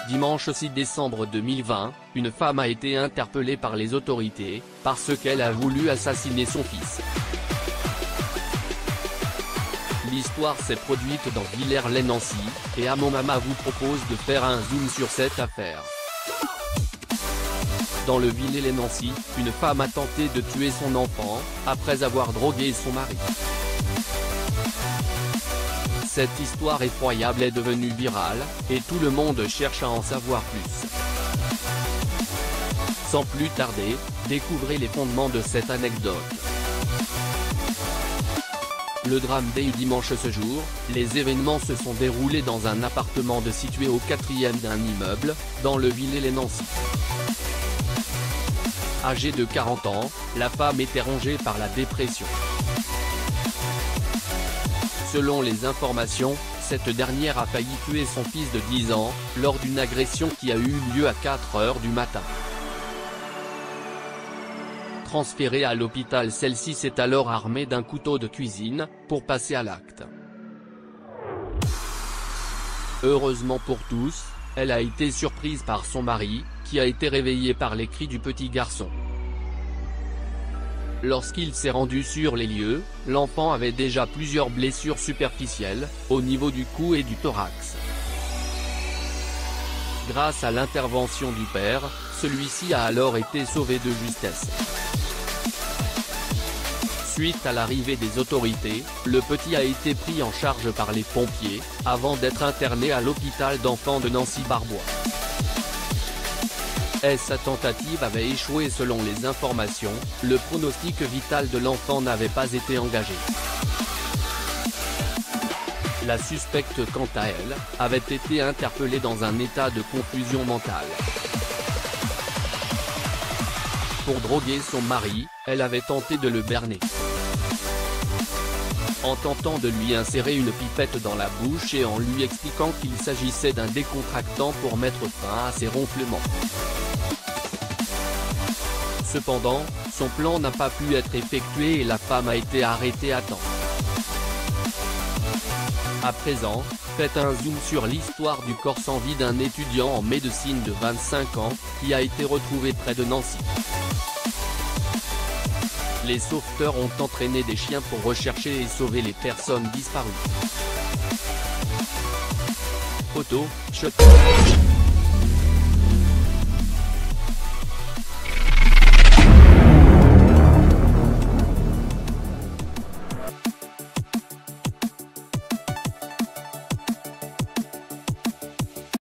Dimanche 6 décembre 2020, une femme a été interpellée par les autorités, parce qu'elle a voulu assassiner son fils. L'histoire s'est produite dans Villers-lès-Nancy, et Amo Mama vous propose de faire un zoom sur cette affaire. Dans le Villers-lès-Nancy, une femme a tenté de tuer son enfant, après avoir drogué son mari. Cette histoire effroyable est devenue virale, et tout le monde cherche à en savoir plus. Sans plus tarder, découvrez les fondements de cette anecdote. Le drame dès dimanche ce jour, les événements se sont déroulés dans un appartement situé au 4e d'un immeuble, dans le Villers-lès-Nancy. Âgée de 40 ans, la femme était rongée par la dépression. Selon les informations, cette dernière a failli tuer son fils de 10 ans, lors d'une agression qui a eu lieu à 4 heures du matin. Transférée à l'hôpital, celle-ci s'est alors armée d'un couteau de cuisine, pour passer à l'acte. Heureusement pour tous, elle a été surprise par son mari, qui a été réveillé par les cris du petit garçon. Lorsqu'il s'est rendu sur les lieux, l'enfant avait déjà plusieurs blessures superficielles, au niveau du cou et du thorax. Grâce à l'intervention du père, celui-ci a alors été sauvé de justesse. Suite à l'arrivée des autorités, le petit a été pris en charge par les pompiers, avant d'être interné à l'hôpital d'enfants de Nancy-Barbois. Sa tentative avait échoué selon les informations, le pronostic vital de l'enfant n'avait pas été engagé. La suspecte quant à elle, avait été interpellée dans un état de confusion mentale. Pour droguer son mari, elle avait tenté de le berner. En tentant de lui insérer une pipette dans la bouche et en lui expliquant qu'il s'agissait d'un décontractant pour mettre fin à ses ronflements. Cependant, son plan n'a pas pu être effectué et la femme a été arrêtée à temps. À présent, faites un zoom sur l'histoire du corps sans vie d'un étudiant en médecine de 25 ans, qui a été retrouvé près de Nancy. Les sauveteurs ont entraîné des chiens pour rechercher et sauver les personnes disparues. Photo, Shot.